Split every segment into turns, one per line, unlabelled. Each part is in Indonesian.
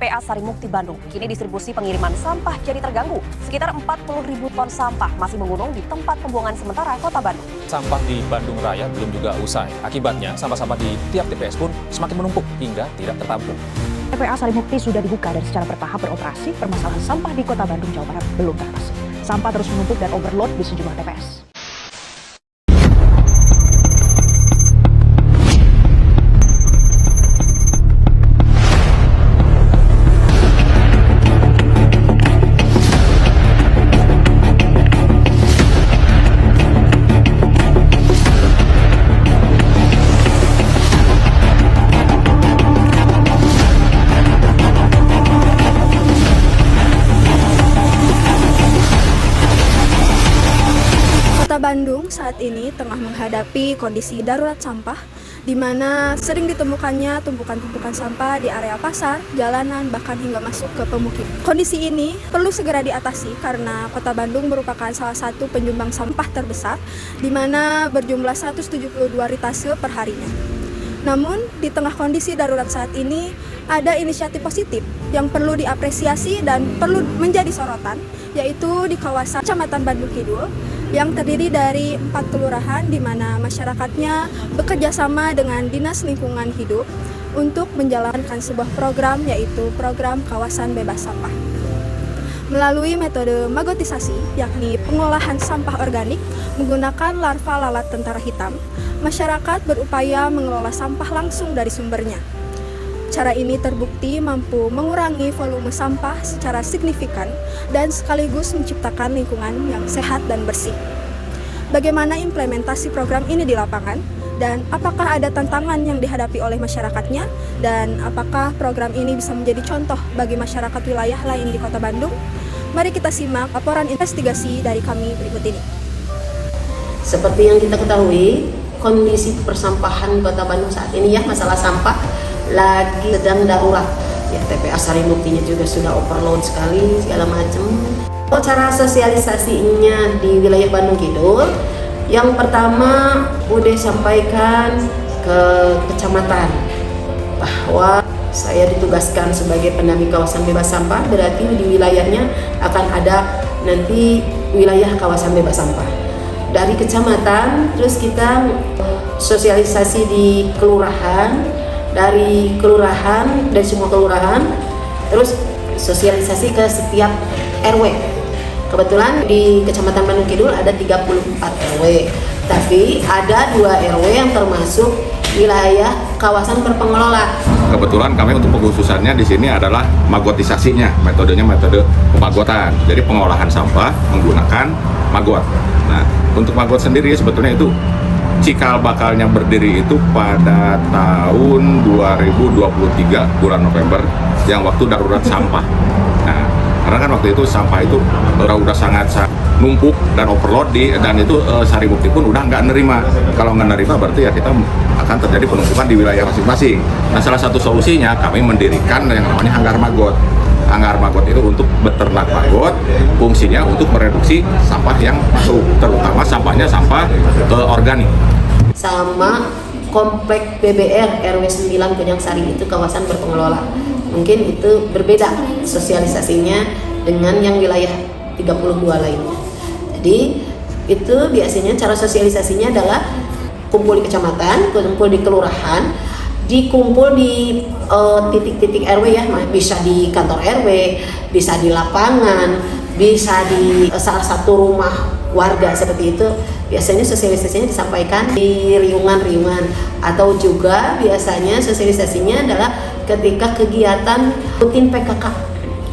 TPA Sarimukti Bandung, kini distribusi pengiriman sampah jadi terganggu. Sekitar 40.000 ton sampah masih menggunung di tempat pembuangan sementara Kota Bandung.
Sampah di Bandung Raya belum juga usai. Akibatnya, sampah-sampah di tiap TPS pun semakin menumpuk hingga tidak tertampung.
TPA Sarimukti sudah dibuka dan secara bertahap beroperasi. Permasalahan sampah di Kota Bandung, Jawa Barat belum teratasi. Sampah terus menumpuk dan overload di sejumlah TPS.
Kota Bandung saat ini tengah menghadapi kondisi darurat sampah, di mana sering ditemukannya tumpukan-tumpukan sampah di area pasar, jalanan, bahkan hingga masuk ke pemukiman. Kondisi ini perlu segera diatasi karena Kota Bandung merupakan salah satu penyumbang sampah terbesar, di mana berjumlah 172 ritase per harinya. Namun, di tengah kondisi darurat saat ini, ada inisiatif positif yang perlu diapresiasi dan perlu menjadi sorotan, yaitu di kawasan Kecamatan Bandung Kidul, yang terdiri dari 4 kelurahan di mana masyarakatnya bekerja sama dengan Dinas Lingkungan Hidup untuk menjalankan sebuah program, yaitu program kawasan bebas sampah. Melalui metode magotisasi, yakni pengolahan sampah organik menggunakan larva lalat tentara hitam, masyarakat berupaya mengelola sampah langsung dari sumbernya. Cara ini terbukti mampu mengurangi volume sampah secara signifikan dan sekaligus menciptakan lingkungan yang sehat dan bersih. Bagaimana implementasi program ini di lapangan, dan apakah ada tantangan yang dihadapi oleh masyarakatnya, dan apakah program ini bisa menjadi contoh bagi masyarakat wilayah lain di Kota Bandung? Mari kita simak laporan investigasi dari kami berikut ini.
Seperti yang kita ketahui, kondisi persampahan Kota Bandung saat ini ya, masalah sampah lagi sedang darurat. Ya, TPA Sarimuktinya juga sudah overload sekali, segala macam. Cara sosialisasinya di wilayah Bandung Kidul, yang pertama udah sampaikan ke kecamatan bahwa saya ditugaskan sebagai pendamping kawasan bebas sampah, berarti di wilayahnya akan ada nanti wilayah kawasan bebas sampah. Dari kecamatan, terus kita sosialisasi di kelurahan, dari semua kelurahan, terus sosialisasi ke setiap RW. Kebetulan di Kecamatan Bandung Kidul ada 34 RW, tapi ada 2 RW yang termasuk wilayah kawasan berpengelola.
Kebetulan kami untuk pengkhususannya di sini adalah magotisasinya, metodenya metode pemagotan. Jadi pengolahan sampah menggunakan magot. Nah, untuk magot sendiri sebetulnya itu cikal bakalnya berdiri itu pada tahun 2023 bulan November yang waktu darurat sampah. Nah, karena kan waktu itu sampah itu udah sangat numpuk dan overload dan itu Sarimukti pun udah nggak nerima. Kalau nggak nerima berarti ya kita akan terjadi penumpukan di wilayah masing-masing. Nah, salah satu solusinya kami mendirikan yang namanya hanggar magot. Hanggar magot itu untuk beternak magot, fungsinya untuk mereduksi sampah yang masuk, terutama sampah organik.
Sama komplek BBR RW 9 Kujang Sari, itu kawasan berpengelola. Mungkin itu berbeda sosialisasinya dengan yang wilayah 32 lainnya. Jadi itu biasanya cara sosialisasinya adalah kumpul di kecamatan, kumpul di kelurahan, dikumpul di titik-titik RW ya, bisa di kantor RW, bisa di lapangan, bisa di salah satu rumah warga seperti itu. Biasanya sosialisasinya disampaikan di riungan-riungan, atau juga biasanya sosialisasinya adalah ketika kegiatan rutin PKK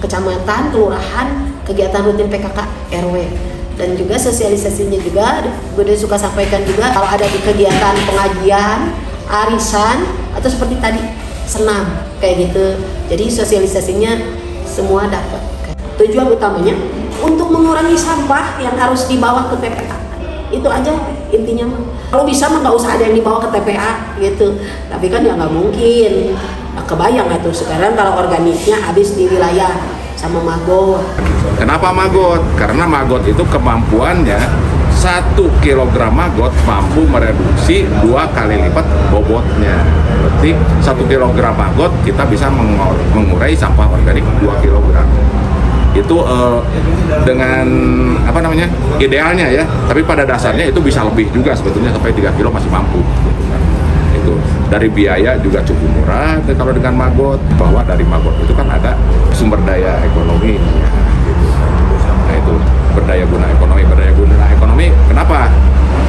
kecamatan, kelurahan, kegiatan rutin PKK RW. Dan juga sosialisasinya juga gue suka sampaikan juga kalau ada di kegiatan pengajian, arisan, atau seperti tadi senam kayak gitu. Jadi sosialisasinya semua dapat. Tujuan utamanya untuk mengurangi sampah yang harus dibawa ke TPA. Itu aja intinya mah. Kalau bisa mah nggak usah ada yang dibawa ke TPA gitu. Tapi kan ya nggak mungkin. Nah, kebayang tuh sekarang kalau organiknya habis di wilayah sama magot.
Kenapa magot? Karena magot itu kemampuannya 1 kilogram maggot mampu mereduksi 2 kali lipat bobotnya. Berarti 1 kilogram maggot kita bisa mengurai sampah organik 2 kilogram. Itu dengan idealnya ya, tapi pada dasarnya itu bisa lebih juga sebetulnya, sampai 3 kilo masih mampu. Itu dari biaya juga cukup murah kalau dengan maggot, bahwa dari maggot itu kan ada sumber daya ekonomi ya, gitu. Nah itu berdaya guna ekonomi kenapa?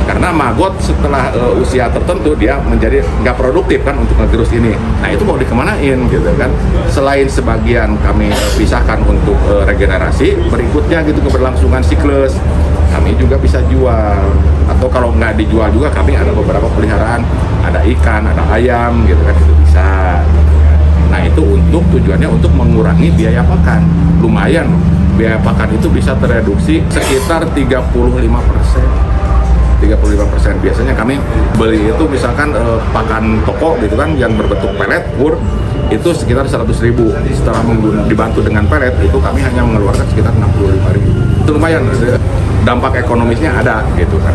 Karena maggot setelah usia tertentu dia menjadi nggak produktif kan untuk ngegerus ini. Nah itu mau dikemanain gitu kan? Selain sebagian kami pisahkan untuk regenerasi, berikutnya gitu keberlangsungan siklus kami juga bisa jual. Atau kalau nggak dijual juga kami ada beberapa peliharaan, ada ikan, ada ayam gitu kan, itu bisa. Nah itu untuk tujuannya untuk mengurangi biaya pakan. Lumayan, biaya pakan itu bisa tereduksi sekitar 35%. 35%. Biasanya kami beli itu misalkan pakan toko gitu kan yang berbentuk pelet, wur, itu sekitar 100.000. Setelah dibantu dengan pelet itu kami hanya mengeluarkan sekitar 65.000. Itu lumayan, dampak ekonomisnya ada gitu kan.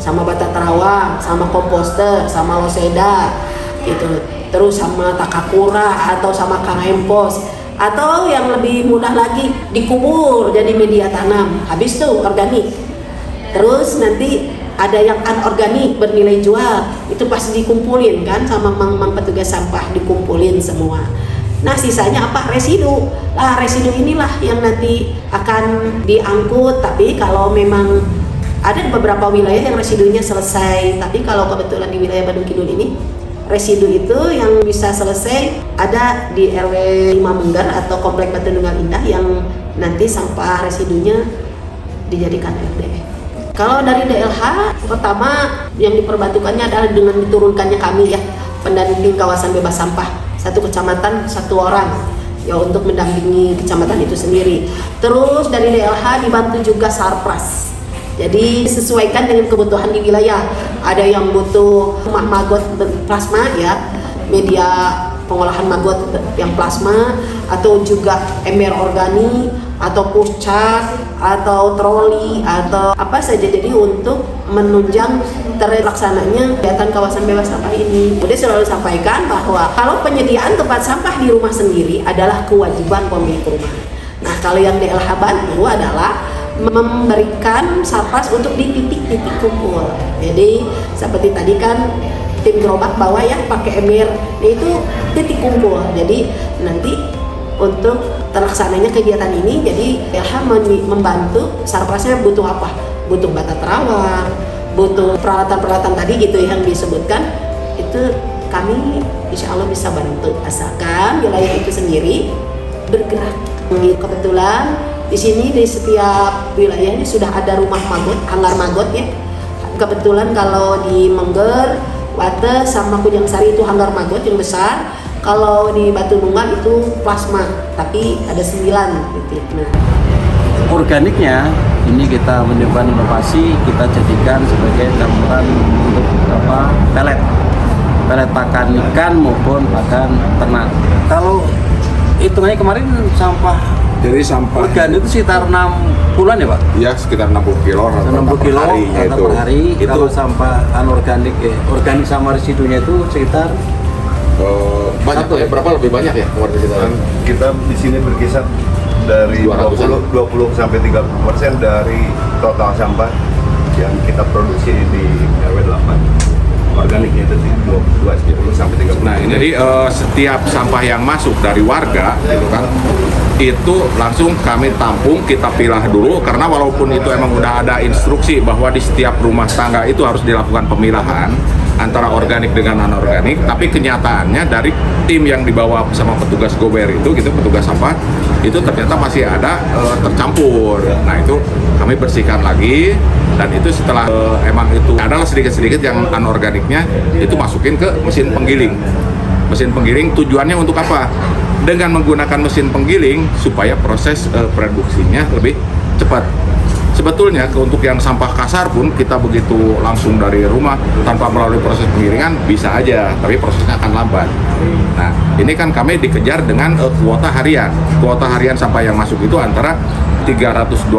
Sama bata terawang, sama komposter, sama loseda gitu. Terus sama takakura atau sama karempos, atau yang lebih mudah lagi dikubur jadi media tanam. Habis tuh organik. Terus nanti ada yang anorganik bernilai jual, itu pasti dikumpulin kan sama mang petugas sampah, dikumpulin semua. Nah sisanya apa? Residu. Nah residu inilah yang nanti akan diangkut, tapi kalau memang ada beberapa wilayah yang residunya selesai, tapi kalau kebetulan di wilayah Bandung Kidul ini residu itu yang bisa selesai ada di RW 5 Menggar atau Komplek Batu Nunggal Indah yang nanti sampah residunya dijadikan RDF. Kalau dari DLH, pertama yang diperbantukannya adalah dengan diturunkannya kami ya, pendamping kawasan bebas sampah, 1 kecamatan 1 orang ya untuk mendampingi kecamatan itu sendiri. Terus dari DLH dibantu juga Sarpras. Jadi sesuaikan dengan kebutuhan di wilayah. Ada yang butuh rumah maggot plasma ya, media pengolahan maggot yang plasma, atau juga ember organik, atau pucak, atau troli, atau apa saja. Jadi untuk menunjang terlaksananya kegiatan kawasan bebas sampah ini. Udah selalu sampaikan bahwa kalau penyediaan tempat sampah di rumah sendiri adalah kewajiban pemilik rumah. Nah kalau yang DLH bantu adalah memberikan Sarpras untuk di titik-titik kumpul. Jadi seperti tadi kan tim gerobak bawa ya pakai ember, nah itu titik kumpul. Jadi nanti untuk terlaksananya kegiatan ini, jadi DLH membantu Sarprasnya butuh apa? Butuh bata terawang, butuh peralatan-peralatan tadi gitu yang disebutkan, itu kami insya Allah bisa bantu asalkan wilayah itu sendiri bergerak. Kebetulan di sini di setiap wilayah ini sudah ada rumah maggot, hanggar maggot ya. Kebetulan kalau di Mengger, Wate sama Kujang Sari itu hanggar maggot yang besar. Kalau di Batu Nunggal itu plasma, tapi ada 9 gitu. Nah,
organiknya ini kita menemukan inovasi, kita jadikan sebagai campuran untuk pelet pakan ikan maupun pakan ternak. Kalau hitungannya kemarin sampah
Jadi sampah
organik itu sekitar 60-an ya Pak?
ya sekitar 60 kilo
60 kilo
itu.
per hari. Kalau sampah anorganik organik sama residunya itu sekitar
Banyak ya? Berapa lebih banyak ya warga kita?
Kita di sini berkisar dari 20 sampai 30% dari total sampah yang kita produksi di RW 8. Organiknya itu 20 sampai 30%.
Nah, ini jadi setiap sampah yang masuk dari warga gitu kan, itu langsung kami tampung, kita pilah dulu, karena walaupun itu emang udah ada instruksi bahwa di setiap rumah tangga itu harus dilakukan pemilahan antara organik dengan anorganik, tapi kenyataannya dari tim yang dibawa sama petugas gober itu gitu, petugas sampah itu ternyata masih ada tercampur. Nah itu kami bersihkan lagi, dan itu setelah emang itu adalah sedikit-sedikit yang anorganiknya itu masukin ke mesin penggiling. Mesin penggiling tujuannya untuk apa? Dengan menggunakan mesin penggiling supaya proses produksinya lebih cepat. Sebetulnya untuk yang sampah kasar pun kita begitu langsung dari rumah tanpa melalui proses penggilingan bisa aja, tapi prosesnya akan lambat. Nah ini kan kami dikejar dengan kuota harian. Kuota harian sampah yang masuk itu antara 325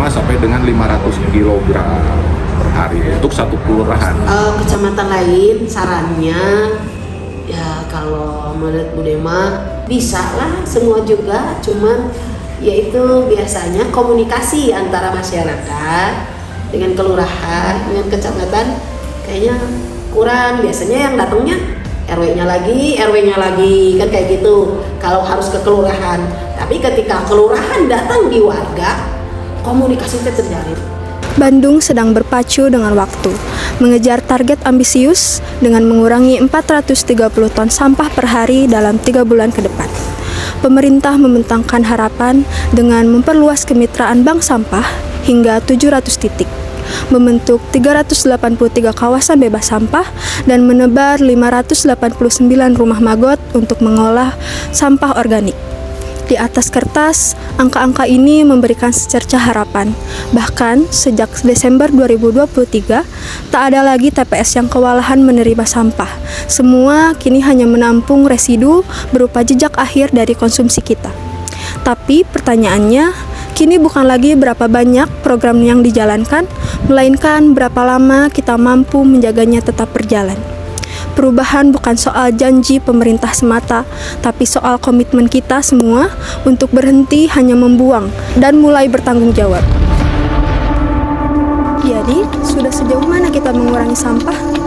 sampai dengan 500 kg per hari untuk satu kelurahan.
Kecamatan lain sarannya ya kalau menurut Bu Dema bisa lah semua juga, cuman yaitu biasanya komunikasi antara masyarakat dengan kelurahan dengan kecamatan kayaknya kurang. Biasanya yang datangnya RW-nya lagi kan kayak gitu kalau harus ke kelurahan. Tapi ketika kelurahan datang di warga, komunikasi itu terjalin.
Bandung sedang berpacu dengan waktu, mengejar target ambisius dengan mengurangi 430 ton sampah per hari dalam 3 bulan ke depan. Pemerintah membentangkan harapan dengan memperluas kemitraan bank sampah hingga 700 titik, membentuk 383 kawasan bebas sampah, dan menebar 589 rumah magot untuk mengolah sampah organik. Di atas kertas, angka-angka ini memberikan secerca harapan. Bahkan, sejak Desember 2023, tak ada lagi TPS yang kewalahan menerima sampah. Semua kini hanya menampung residu berupa jejak akhir dari konsumsi kita. Tapi pertanyaannya, kini bukan lagi berapa banyak program yang dijalankan, melainkan berapa lama kita mampu menjaganya tetap berjalan. Perubahan bukan soal janji pemerintah semata, tapi soal komitmen kita semua untuk berhenti hanya membuang dan mulai bertanggung jawab. Jadi, sudah sejauh mana kita mengurangi sampah?